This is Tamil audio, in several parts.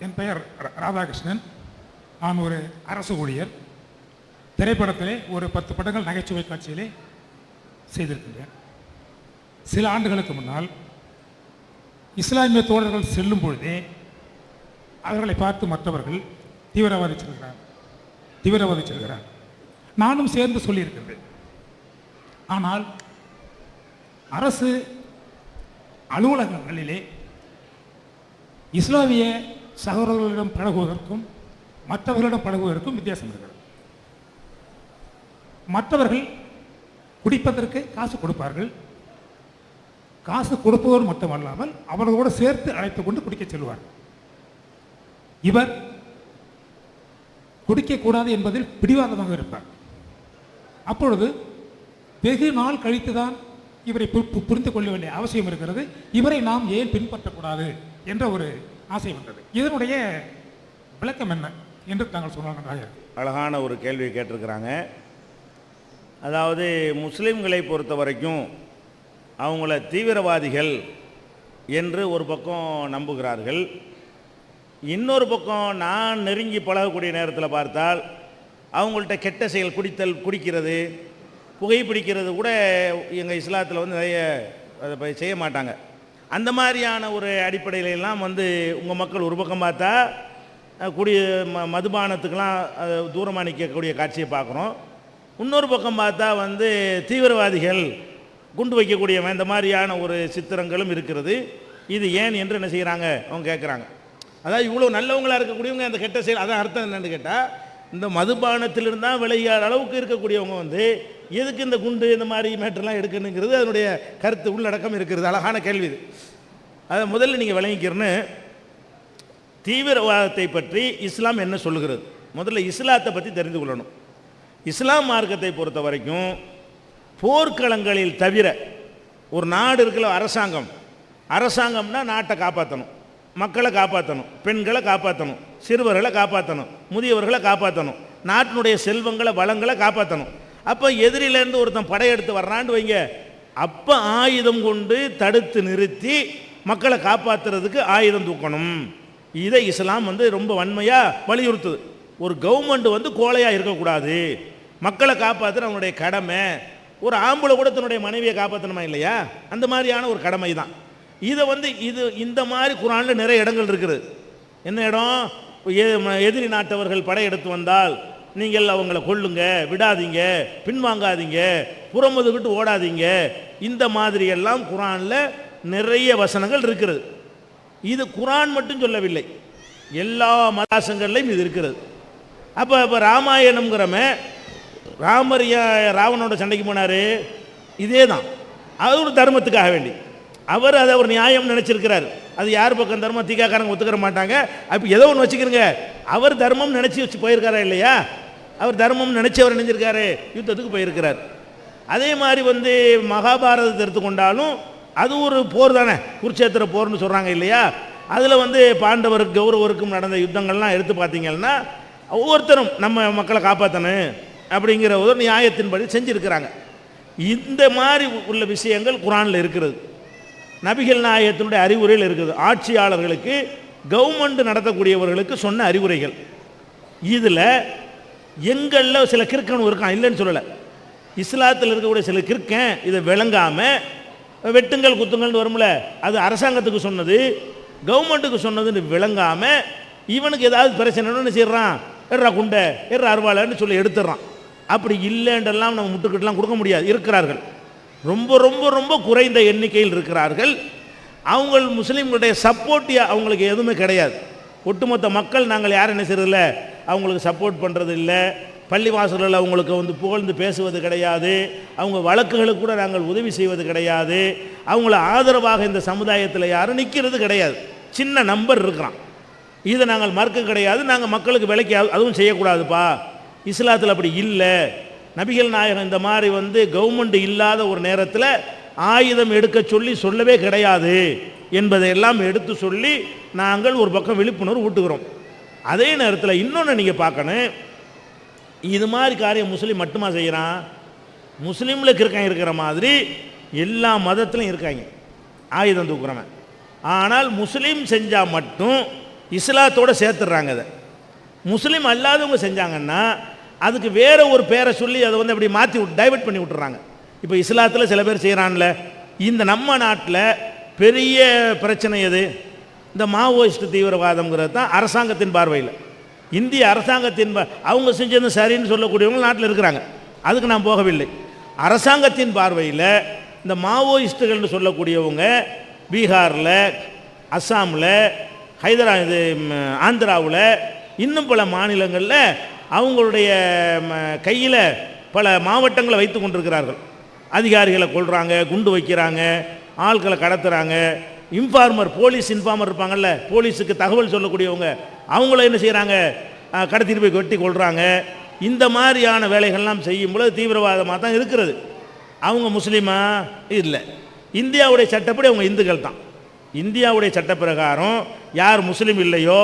என் பெயர் ராதாகிருஷ்ணன். நான் ஒரு அரசு ஊழியர். திரைப்படத்திலே ஒரு 10 படங்கள் நகைச்சுவை காட்சியிலே செய்திருக்கின்றேன். சில ஆண்டுகளுக்கு முன்னால் இஸ்லாமிய தோழர்கள் செல்லும் பொழுதே அவர்களை பார்த்து மற்றவர்கள் தீவிரவாதி செல்கிறார் நானும் சேர்ந்து சொல்லியிருக்கின்றேன். ஆனால் அரசு அலுவலகங்களிலே இஸ்லாமிய சகோதரர்களிடம் பழகுவதற்கும் மற்றவர்களிடம் பழகுவதற்கும் வித்தியாசம் இருக்கிறது. மற்றவர்கள் குடிப்பதற்கு காசு கொடுப்பார்கள். காசு கொடுப்பதோடு மட்டுமல்லாமல் அவர்களோடு சேர்த்து அழைத்துக் கொண்டு குடிக்க செல்வார்கள். இவர் குடிக்கக்கூடாது என்பதில் பிடிவாதமாக இருப்பார். அப்பொழுது வெகு நாள் கழித்துதான் இவரை புரிந்து கொள்ள வேண்டிய அவசியம் இருக்கிறது. இவரை நாம் ஏன் பின்பற்றக்கூடாது என்ற ஒரு ஆசை வந்தது. இதனுடைய விளக்கம் என்ன என்று தாங்கள் சொன்னாங்க. அழகான ஒரு கேள்வியை கேட்டிருக்கிறாங்க. அதாவது முஸ்லீம்களை பொறுத்த வரைக்கும் அவங்கள தீவிரவாதிகள் என்று ஒரு பக்கம் நம்புகிறார்கள். இன்னொரு பக்கம் நான் நெருங்கி பழகக்கூடிய நேரத்தில் பார்த்தால் அவங்கள்ட்ட கெட்ட செயல், குடிக்கிறது, புகைப்பிடிக்கிறது கூட எங்கள் இஸ்லாத்தில் வந்து நிறைய அதை செய்ய மாட்டாங்க. அந்த மாதிரியான ஒரு அடிப்படையிலெல்லாம் உங்கள் மக்கள் ஒரு பக்கம் பார்த்தா மதுபானத்துக்கெல்லாம் தூரமாக நிற்கக்கூடிய காட்சியை பார்க்குறோம். இன்னொரு பக்கம் பார்த்தா தீவிரவாதிகள், குண்டு வைக்கக்கூடியவன், இந்த மாதிரியான ஒரு சித்திரங்களும் இருக்கிறது. இது ஏன் என்று என்ன செய்கிறாங்க அவங்க கேட்குறாங்க. அதாவது இவ்வளோ நல்லவங்களாக இருக்கக்கூடியவங்க அந்த கெட்ட செயல், அதான் அர்த்தம் என்னென்னு கேட்டால் இந்த மதுபானத்திலிருந்து தான் விளையாட அளவுக்கு இருக்கக்கூடியவங்க எதுக்கு இந்த குண்டு இந்த மாதிரி மேட்டர்லாம் எடுக்கணுங்கிறது அதனுடைய கருத்து உள்ளடக்கம் இருக்கிறது. அழகான கேள்வி இது. அதை முதல்ல நீங்கள் விளங்கிக்கிறன்னு, தீவிரவாதத்தை பற்றி இஸ்லாம் என்ன சொல்லுகிறது, முதல்ல இஸ்லாத்தை பற்றி தெரிந்து கொள்ளணும். இஸ்லாம் மார்க்கத்தை பொறுத்த வரைக்கும் போர்க்களங்களில் தவிர ஒரு நாடு இருக்கிற அரசாங்கம்னா நாட்டை காப்பாற்றணும், மக்களை காப்பாற்றணும், பெண்களை காப்பாற்றணும், சிறுவர்களை காப்பாற்றணும், முதியவர்களை காப்பாற்றணும், நாட்டினுடைய செல்வங்களை வளங்களை காப்பாற்றணும். அப்போ எதிரிலேருந்து ஒருத்தன் படையெடுத்து வர்றான்னு வைங்க, அப்போ ஆயுதம் கொண்டு தடுத்து நிறுத்தி மக்களை காப்பாற்றுறதுக்கு ஆயுதம் தூக்கணும். இதை இஸ்லாம் ரொம்ப வன்மையாக வலியுறுத்துது. ஒரு கவர்மெண்ட் கோழையாக இருக்கக்கூடாது, மக்களை காப்பாற்றுற அவனுடைய கடமை. ஒரு ஆம்பளை கூட தன்னுடைய மனைவியை காப்பாற்றணுமா இல்லையா? அந்த மாதிரியான ஒரு கடமை தான். இதை இந்த மாதிரி குர்ஆனில் நிறைய இடங்கள் இருக்குது. என்ன இடம்? எதிரி நாட்டவர்கள் படையெடுத்து வந்தால் நீங்கள் அவங்கள கொல்லுங்க, விடாதீங்க, பின்வாங்காதீங்க, புறமுதுகிட்டு ஓடாதீங்க. இந்த மாதிரி எல்லாம் குர்ஆனில் நிறைய வசனங்கள் இருக்கிறது. இது குர்ஆன் மட்டும் சொல்லவில்லை, எல்லா மதாசங்கள்லையும் இது இருக்கிறது. அப்போ ராமாயணம்ங்கிறம ராமர் ராவணோட சண்டைக்கு போனார், இதே தான். அது ஒரு தர்மத்துக்காக வேண்டி அவர் அதை ஒரு நியாயம் நினச்சிருக்கிறார். அது யார் பக்கம் தர்மம், தீக்காக்காரங்க ஒத்துக்கிற மாட்டாங்க. அப்போ ஏதோ ஒன்று வச்சுக்கிறங்க, அவர் தர்மம் நினச்சி வச்சு போயிருக்காரா இல்லையா? அவர் தர்மம் நினச்சி அவர் நினைஞ்சிருக்காரு, யுத்தத்துக்கு போயிருக்கிறார். அதே மாதிரி மகாபாரதத்தை எடுத்துக்கொண்டாலும் அது ஒரு போர் தானே, குருட்சேத்திர போர்னு சொல்கிறாங்க இல்லையா? அதில் பாண்டவருக்கு கௌரவருக்கும் நடந்த யுத்தங்கள்லாம் எடுத்து பார்த்தீங்கன்னா ஒவ்வொருத்தரும் நம்ம மக்களை காப்பாற்றணும் அப்படிங்கிற ஒரு நியாயத்தின்படி செஞ்சுருக்கிறாங்க. இந்த மாதிரி உள்ள விஷயங்கள் குர்ஆனில் இருக்கிறது. நபிகள் நாயகத்தினுடைய அறிவுரைகள் இருக்குது. ஆட்சியாளர்களுக்கு, கவர்மெண்ட் நடத்தக்கூடியவர்களுக்கு சொன்ன அறிவுரைகள். இதில் எங்களில் சில கிறுக்கணும் இருக்கான், இல்லைன்னு சொல்லலை. இஸ்லாத்தில் இருக்கக்கூடிய சில கிறுக்கன் இதை விளங்காமல் வெட்டுங்கள் குத்துங்கள்னு வரும்ல, அது அரசாங்கத்துக்கு சொன்னது, கவர்மெண்ட்டுக்கு சொன்னதுன்னு விளங்காமல் இவனுக்கு ஏதாவது பிரச்சனைன்னு செய்கிறான், எட்ரா குண்டை, எட்ரா அருவாளைன்னு சொல்லி எடுத்துடுறான். அப்படி இல்லைன்றெல்லாம் நம்ம முட்டுக்கிட்டலாம் கொடுக்க முடியாது. இருக்கிறார்கள், ரொம்ப ரொம்ப ரொம்ப குறைந்த எண்ணிக்கையில் இருக்கிறார்கள். அவங்க முஸ்லீம்களுடைய சப்போர்ட் அவங்களுக்கு எதுவுமே கிடையாது. ஒட்டுமொத்த மக்கள் நாங்கள் யாரும் என்ன செய்யறதில்ல, அவங்களுக்கு சப்போர்ட் பண்ணுறது இல்லை. பள்ளிவாசல்களில் அவங்களுக்கு புகழ்ந்து பேசுவது கிடையாது. அவங்க வழக்குகளுக்கு கூட நாங்கள் உதவி செய்வது கிடையாது. அவங்கள ஆதரவாக இந்த சமுதாயத்தில் யாரும் நிற்கிறது கிடையாது. சின்ன நம்பர் இருக்கிறான். இதை நாங்கள் மறுக்க கிடையாது, நாங்கள் மக்களுக்கு விலைக்கு அதுவும் செய்யக்கூடாதுப்பா. இஸ்லாத்தில் அப்படி இல்லை. நபிகள் நாயகம் இந்த மாதிரி கவர்மெண்ட் இல்லாத ஒரு நேரத்தில் ஆயுதம் எடுக்க சொல்லவே கிடையாது என்பதையெல்லாம் எடுத்து சொல்லி நாங்கள் ஒரு பக்கம் விழிப்புணர்வு ஊட்டுகிறோம். அதே நேரத்தில் இன்னொன்று நீங்கள் பார்க்கணும், இது மாதிரி காரியம் முஸ்லீம் மட்டுமா செய்கிறான்? முஸ்லீமில் இருக்கிற மாதிரி எல்லா மதத்திலும் இருக்காங்க ஆயுதம் தூக்குறவன். ஆனால் முஸ்லீம் செஞ்சால் மட்டும் இஸ்லாத்தோடு சேர்த்துடுறாங்க. அதை முஸ்லீம் அல்லாதவங்க செஞ்சாங்கன்னா அதுக்கு வேற ஒரு பேரை சொல்லி அதை வந்து அப்படி மாற்றி டைவர்ட் பண்ணி விட்டுறாங்க. இப்போ இஸ்லாத்தில் சில பேர் செய்கிறான்ல, இந்த நம்ம நாட்டில் பெரிய பிரச்சனை எது? இந்த மாவோயிஸ்ட் தீவிரவாதம்ங்கிறது தான் அரசாங்கத்தின் பார்வையில். இந்திய அரசாங்கத்தின் அவங்க செஞ்சது சரின்னு சொல்லக்கூடியவங்க நாட்டில் இருக்கிறாங்க, அதுக்கு நான் போகவில்லை. அரசாங்கத்தின் பார்வையில் இந்த மாவோயிஸ்ட்டுகள்னு சொல்லக்கூடியவங்க பீகாரில், அஸ்ஸாமில், இது ஆந்திராவில், இன்னும் பல மாநிலங்களில் அவங்களுடைய கையில் பல மாவட்டங்களை வைத்து கொண்டிருக்கிறார்கள். அதிகாரிகளை கொள்கிறாங்க, குண்டு வைக்கிறாங்க, ஆட்களை கடத்துகிறாங்க. இன்ஃபார்மர், போலீஸ் இன்ஃபார்மர் இருப்பாங்கள்ல, போலீஸுக்கு தகவல் சொல்லக்கூடியவங்க, அவங்கள என்ன செய்கிறாங்க, கடத்திட்டு போய் வெட்டி கொள்கிறாங்க. இந்த மாதிரியான வேலைகள்லாம் செய்யும்போது தீவிரவாதமாக தான் இருக்கிறது. அவங்க முஸ்லீமா இல்லை. இந்தியாவுடைய சட்டப்படி அவங்க இந்துக்கள் தான். இந்தியாவுடைய சட்ட பிரகாரம் யார் முஸ்லீம் இல்லையோ,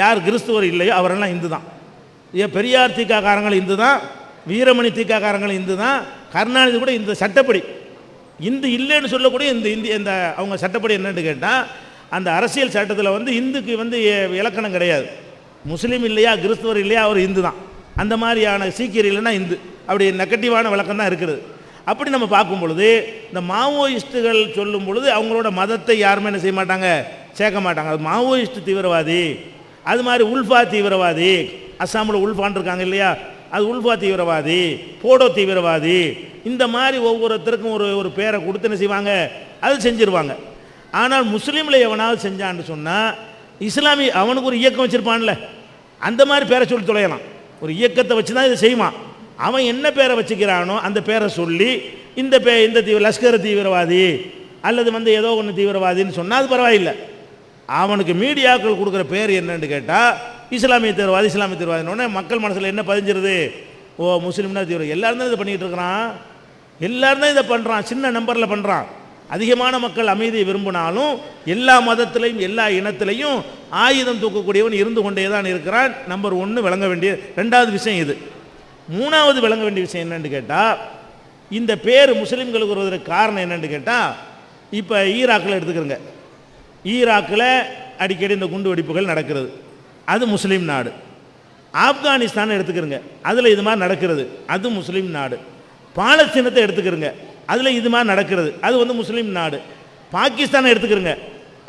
யார் கிறிஸ்துவர் இல்லையோ அவரெல்லாம் இந்து தான். பெரியார் தீக்காக்காரங்கள் இந்து தான், வீரமணி தீக்காக்காரங்கள் இந்து தான், கருணாநிதி கூட இந்த சட்டப்படி. இந்து இல்லைன்னு சொல்லக்கூடிய இந்த அவங்க சட்டப்படி என்னன்னு கேட்டால், அந்த அரசியல் சட்டத்தில் வந்து இந்துக்கு வந்து இலக்கணம் கிடையாது. முஸ்லீம் இல்லையா, கிறிஸ்துவர் இல்லையா, அவர் இந்து தான். அந்த மாதிரியான சீக்கியர் இல்லைன்னா இந்து, அப்படி நெகட்டிவான விளக்கம் தான் இருக்கிறது. அப்படி நம்ம பார்க்கும் பொழுது இந்த மாவோயிஸ்ட்டுகள் சொல்லும் பொழுது அவங்களோட மதத்தை யாருமே என்ன செய்ய மாட்டாங்க, சேர்க்க மாட்டாங்க. அது மாவோயிஸ்ட் தீவிரவாதி, அது மாதிரி உல்ஃபா தீவிரவாதி, அஸ்ஸாமில் உல்ஃபான் இருக்காங்க இல்லையா, அது உல்ஃபா தீவிரவாதி, போடோ தீவிரவாதி, இந்த மாதிரி ஒவ்வொருத்தருக்கும் ஒரு பேரை கொடுத்து என்ன செய்வாங்க, அது செஞ்சிருவாங்க. ஆனால் முஸ்லீமில் எவனாவது செஞ்சான்னு சொன்னால், இஸ்லாமி அவனுக்கு ஒரு இயக்கம் வச்சுருப்பான்ல, அந்த மாதிரி பேரை சொல்லி தொலையலாம். ஒரு இயக்கத்தை வச்சு தான் இதை செய்வான். அவன் என்ன பேரை வச்சுக்கிறானோ அந்த பேரை சொல்லி இந்த லஷ்கர் தீவிரவாதி அல்லது வந்து ஏதோ ஒன்று தீவிரவாதின்னு சொன்னால் அது பரவாயில்லை. அவனுக்கு மீடியாக்கள் கொடுக்குற பேர் என்னன்னு கேட்டால் இஸ்லாமிய தீவிரவாதி, இஸ்லாமிய தீவிரவாதினோடனே மக்கள் மனசில் என்ன பதிஞ்சிருது, ஓ முஸ்லீம்னா தீவிரம். எல்லாரும் தான் இதை பண்ணிகிட்டு இருக்கிறான், எல்லாரும் தான் இதை பண்ணுறான், சின்ன நம்பரில் பண்ணுறான். அதிகமான மக்கள் அமைதியை விரும்பினாலும் எல்லா மதத்திலையும் எல்லா இனத்திலையும் ஆயுதம் தூக்கக்கூடியவன் இருந்து கொண்டே தான் இருக்கிறான். நம்பர் 1 விளங்க வேண்டிய 2வது விஷயம் இது. 3வது விளங்க வேண்டிய விஷயம் என்னன்னு கேட்டால், இந்த பேர் முஸ்லீம்களுக்கு வருவதற்கு காரணம் என்னன்னு கேட்டால், இப்போ ஈராக்கில் எடுத்துக்கிறங்க, ஈராக்கில் அடிக்கடி இந்த குண்டு வெடிப்புகள் நடக்கிறது, அது முஸ்லீம் நாடு. ஆப்கானிஸ்தான் எடுத்துக்கிறங்க, அதில் இது மாதிரி நடக்கிறது, அது முஸ்லீம் நாடு. பாலஸ்தீனத்தை எடுத்துக்கிறங்க, அதில் இது மாதிரி நடக்கிறது, அது வந்து முஸ்லீம் நாடு. பாகிஸ்தானை எடுத்துக்கிறங்க,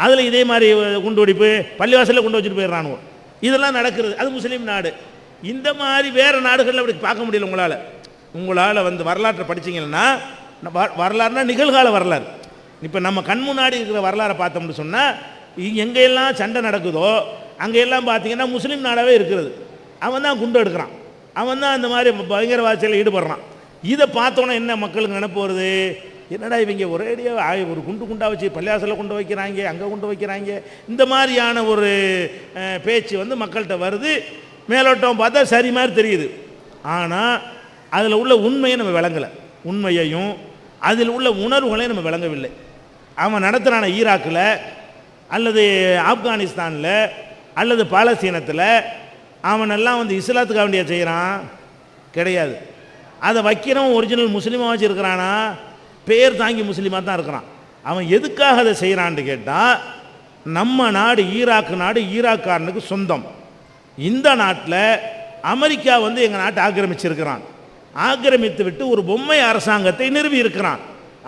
அதில் இதே மாதிரி குண்டு வெடிப்பு, பள்ளிவாசலில் கொண்டு வச்சுட்டு போயிடுறானுவோ, இதெல்லாம் நடக்கிறது, அது முஸ்லீம் நாடு. இந்த மாதிரி வேறு நாடுகளில் அப்படி பார்க்க முடியல. உங்களால் வந்து வரலாற்றை படிச்சிங்கன்னா, வரலாறுனா நிகழ்கால வரலாறு. இப்போ நம்ம கண் முன்னாடி இருக்கிற வரலாறை பார்த்தோம்னு சொன்னால், எங்கெல்லாம் சண்டை நடக்குதோ அங்கெல்லாம் பார்த்தீங்கன்னா முஸ்லீம் நாடாகவே இருக்கிறது. அவன் தான் குண்டு எடுக்கிறான், அவன் தான் அந்த மாதிரி பயங்கரவாதத்தில் ஈடுபடுறான். இதை பார்த்தோன்னா என்ன மக்களுக்கு நினைப்பு வருது, என்னடா இவங்க ஒரேடியாக ஒரு குண்டாக வச்சு பள்ளியாசலில் கொண்டு வைக்கிறாங்க, அங்கே கொண்டு வைக்கிறாங்க, இந்த மாதிரியான ஒரு பேச்சு வந்து மக்கள்கிட்ட வருது. மேலோட்டம் பார்த்தா சரி மாதிரி தெரியுது, ஆனால் அதில் உள்ள உண்மையை நம்ம விளங்கலை. உண்மையையும் அதில் உள்ள உணர்வுகளையும் நம்ம விளங்கவில்லை. அவன் நடத்துகிறான ஈராக்கில் அல்லது ஆப்கானிஸ்தானில் அல்லது பாலஸ்தீனத்தில் அவனெல்லாம் வந்து இஸ்லாத்துக்காக வேண்டிய செய்கிறான் கிடையாது. அதை வைக்கிறவன் ஒரிஜினல் முஸ்லீமாக வச்சுருக்கிறானா, பேர் தாங்கி முஸ்லீமாக தான் இருக்கிறான். அவன் எதுக்காக அதை செய்கிறான்னு கேட்டால், நம்ம நாடு ஈராக்கு நாடு ஈராக்காரனுக்கு சொந்தம். இந்த நாட்டில் அமெரிக்கா வந்து எங்கள் நாட்டை ஆக்கிரமிச்சிருக்கிறான். ஆக்கிரமித்து விட்டு ஒரு பொம்மை அரசாங்கத்தை நிறுவி இருக்கிறான்.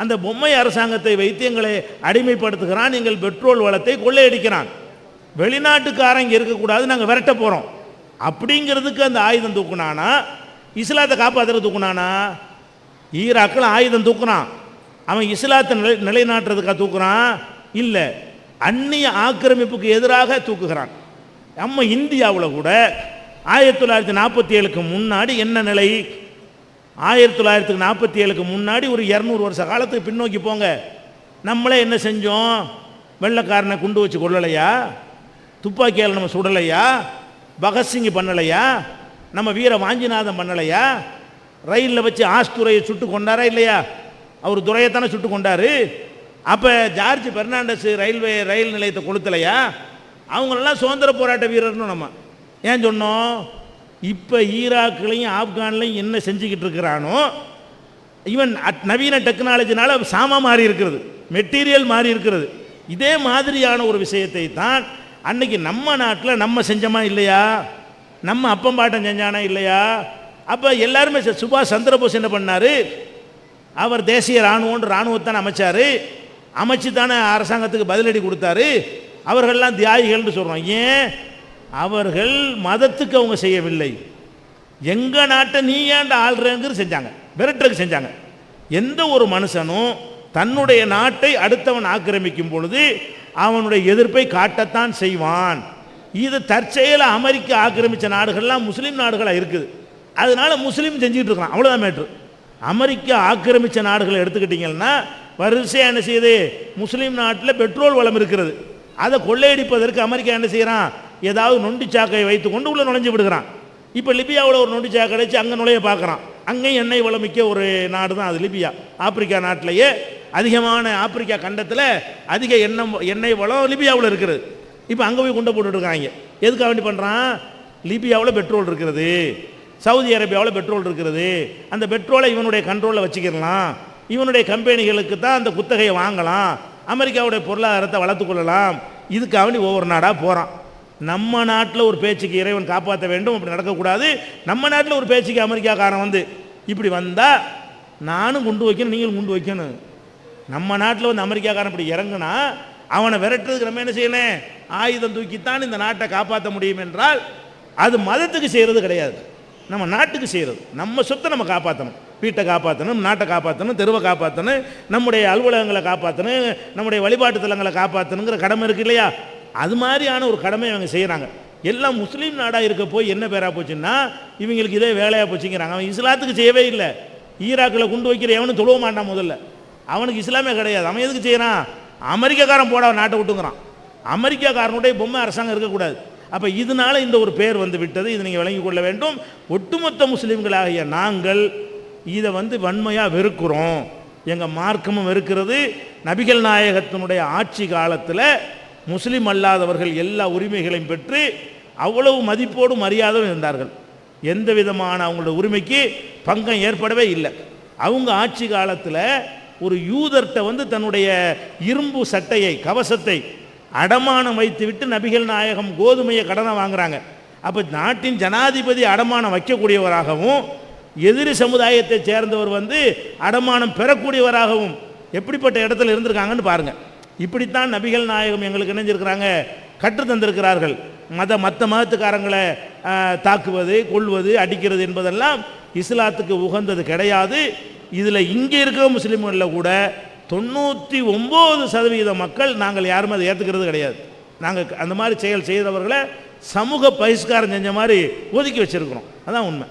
அந்த பொம்மை அரசாங்கத்தை வைத்து எங்களை அடிமைப்படுத்துகிறான், எங்கள் பெட்ரோல் வளத்தை கொள்ளையடிக்கிறான். வெளிநாட்டுக்காரங்க இருக்கக்கூடாது, நாங்கள் விரட்ட போகிறோம் அப்படிங்கிறதுக்கு அந்த ஆயுதம் தூக்குனானா, இஸ்லாத்தை காப்பாற்றுறது தூக்குனானா? ஈராக்கில் ஆயுதம் தூக்குறான், அவன் இஸ்லாத்தை நிலைநாட்டுறதுக்காக தூக்குறான் இல்லை, அந்நிய ஆக்கிரமிப்புக்கு எதிராக தூக்குகிறான். நம்ம இந்தியாவில் கூட 1947க்கு முன்னாடி என்ன நிலை? 1947க்கு முன்னாடி ஒரு 200 வருஷ காலத்துக்கு பின்னோக்கி போங்க. நம்மளே என்ன செஞ்சோம்? வெள்ளைக்காரனை குண்டு வச்சு கொள்ளலையா? துப்பாக்கியால் நம்ம சுடலையா? பகத்சிங் பண்ணலையா? நம்ம வீர வாஞ்சிநாதன் பண்ணலையா? ரயிலில் வச்சு ஆஸ்துரையை சுட்டு கொண்டாரா இல்லையா? அவர் துரையத்தானே சுட்டு கொண்டாரு. அப்போ ஜார்ஜ் பெர்னாண்டஸ் ரயில் நிலையத்தை கொளுத்தலையா? அவங்களெல்லாம் சுதந்திர போராட்ட வீரர்னு நம்ம ஏன் சொன்னோம்? இப்போ ஈராக்லையும் ஆப்கான்லையும் என்ன செஞ்சுக்கிட்டு இருக்கிறானோ, ஈவன் நவீன டெக்னாலஜினால சாமா மாறி இருக்கிறது, மெட்டீரியல் மாறி இருக்கிறது. இதே மாதிரியான ஒரு விஷயத்தை தான் அன்னைக்கு நம்ம நாட்டில் நம்ம செஞ்சோமா இல்லையா, நம்ம அப்பம் பாட்டம் செஞ்சானா இல்லையா? அப்போ எல்லாருமே சுபாஷ் சந்திரபோஸ் என்ன பண்ணார், அவர் தேசிய இராணுவத்தான் அமைச்சார், அமைச்சு தானே அரசாங்கத்துக்கு பதிலடி கொடுத்தாரு. அவர்கள்லாம் தியாகிகள்னு சொல்கிறோம். ஏன்? அவர்கள் மதத்துக்கு அவங்க செய்யவில்லை, எங்கள் நாட்டை நீ ஏன்டா ஆள்றங்கிறது செஞ்சாங்க, விரட்டுறதுக்கு செஞ்சாங்க. எந்த ஒரு மனுஷனும் தன்னுடைய நாட்டை அடுத்தவன் ஆக்கிரமிக்கும் பொழுது அவனுடைய எதிர்ப்பை காட்டத்தான் செய்வான். இது தற்செயல அமெரிக்கா ஆக்கிரமித்த நாடுகள்லாம் முஸ்லீம் நாடுகளாக இருக்குது, அதனால முஸ்லீம் செஞ்சுக்கிட்டு இருக்கான், அவ்வளோதான் மேட்ரு. அமெரிக்கா ஆக்கிரமித்த நாடுகளை எடுத்துக்கிட்டிங்கன்னா வரிசையாக என்ன செய்யுது, முஸ்லீம் நாட்டில் பெட்ரோல் வளம் இருக்கிறது, அதை கொள்ளையடிப்பதற்கு அமெரிக்கா என்ன செய்கிறான், ஏதாவது நொண்டி சாக்கையை வைத்து கொண்டு உள்ளே நுழைஞ்சு விடுகிறான். இப்போ லிபியாவில் ஒரு நொண்டி சாக்கை அடைச்சு அங்கே நுழைய பார்க்குறான். அங்கேயும் எண்ணெய் வளமிக்க ஒரு நாடு தான் அது லிபியா. ஆப்பிரிக்கா நாட்டிலேயே அதிகமான, ஆப்பிரிக்கா கண்டத்தில் அதிக எண்ணெய் வளம் லிபியாவில் இருக்கிறது. இப்போ அங்கே போய் கொண்டு போட்டுருக்காங்க. எதுக்காக வேண்டி பண்ணுறான், லிபியாவில் பெட்ரோல் இருக்கிறது, சவுதி அரேபியாவில் பெட்ரோல் இருக்கிறது, அந்த பெட்ரோலை இவனுடைய கண்ட்ரோலில் வச்சுக்கிடலாம், இவனுடைய கம்பெனிகளுக்கு தான் அந்த குத்தகையை வாங்கலாம், அமெரிக்காவுடைய பொருளாதாரத்தை வளர்த்து கொள்ளலாம். இதுக்காக வேண்டி ஒவ்வொரு நாடாக போகிறான். நம்ம நாட்டில் ஒரு பேச்சுக்கு இறைவன் காப்பாற்ற வேண்டும், அப்படி நடக்கக்கூடாது. நம்ம நாட்டில் ஒரு பேச்சுக்கு அமெரிக்காக்காரன் வந்து இப்படி வந்தால் நானும் குண்டு வைக்கணும், நீங்களும் குண்டு வைக்கணும். நம்ம நாட்டில் வந்து அமெரிக்காக்காரன் இப்படி இறங்குனா அவனை விரட்டுறதுக்கு நம்ம என்ன செய்யணும், ஆயுதம் தூக்கித்தான் இந்த நாட்டை காப்பாற்ற முடியும் என்றால் அது மதத்துக்கு செய்கிறது கிடையாது, நம்ம நாட்டுக்கு செய்கிறது. நம்ம சொத்தை நம்ம காப்பாற்றணும், வீட்டை காப்பாற்றணும், நாட்டை காப்பாற்றணும், தெருவை காப்பாற்றணும், நம்முடைய அலுவலகங்களை காப்பாற்றணும், நம்முடைய வழிபாட்டு தலங்களை காப்பாற்றணுங்கிற கடமை இருக்குது இல்லையா? அது மாதிரியான ஒரு கடமை அவங்க செய்கிறாங்க. எல்லாம் முஸ்லீம் நாடாக இருக்க போய் என்ன பேராக போச்சுன்னா இவங்களுக்கு இதே வேலையாக போச்சுங்கிறாங்க. அவன் இஸ்லாத்துக்கு செய்யவே இல்லை. ஈராக்கில் குண்டு வைக்கிற எவனும் தொழுவ மாட்டான், முதல்ல அவனுக்கு இஸ்லாமே கிடையாது. அவன் எதுக்கு செய்கிறான், அமெரிக்காக்காரன் போட நாட்டை விட்டுங்கிறான். அமெரிக்காக்காரனுடைய பொம்மை அரசாங்கம் இருக்கக்கூடாது. அப்போ இதனால இந்த ஒரு பேர் வந்து விட்டது, இதை நீங்கள் விளங்கி கொள்ள வேண்டும். ஒட்டுமொத்த முஸ்லீம்களாகிய நாங்கள் இதை வந்து வன்மையாக வெறுக்கிறோம், எங்கள் மார்க்கமும் வெறுக்கிறது. நபிகள் நாயகத்தினுடைய ஆட்சி காலத்தில் முஸ்லீம் அல்லாதவர்கள் எல்லா உரிமைகளையும் பெற்று அவ்வளவு மதிப்போடும் மரியாதையும் இருந்தார்கள். எந்த விதமான அவங்களோட உரிமைக்கு பங்கம் ஏற்படவே இல்லை. அவங்க ஆட்சி காலத்தில் ஒரு யூதர்கிட்ட வந்து தன்னுடைய இரும்பு சட்டையை, கவசத்தை அடமானம் வைத்து விட்டு நபிகள் நாயகம் கோதுமையை கடனை வாங்குறாங்க. அப்போ நாட்டின் ஜனாதிபதி அடமானம் வைக்கக்கூடியவராகவும் எதிரி சமுதாயத்தை சேர்ந்தவர் வந்து அடமானம் பெறக்கூடியவராகவும் எப்படிப்பட்ட இடத்துல இருந்திருக்காங்கன்னு பாருங்கள். இப்படித்தான் நபிகள் நாயகம் எங்களுக்கு இணைஞ்சிருக்கிறாங்க, கற்று தந்திருக்கிறார்கள். மற்ற மதத்துக்காரங்களை தாக்குவது, கொள்வது, அடிக்கிறது என்பதெல்லாம் இஸ்லாத்துக்கு உகந்தது கிடையாது. இதில் இங்கே இருக்கிற முஸ்லீம்களில் கூட 99% மக்கள் நாங்கள் யாருமே அதை ஏற்றுக்கிறது கிடையாது. நாங்கள் அந்த மாதிரி செயல் செய்தவர்களை சமூக பகிஷ்காரம் செஞ்ச மாதிரி ஒதுக்கி வச்சுருக்கிறோம். அதான் உண்மை.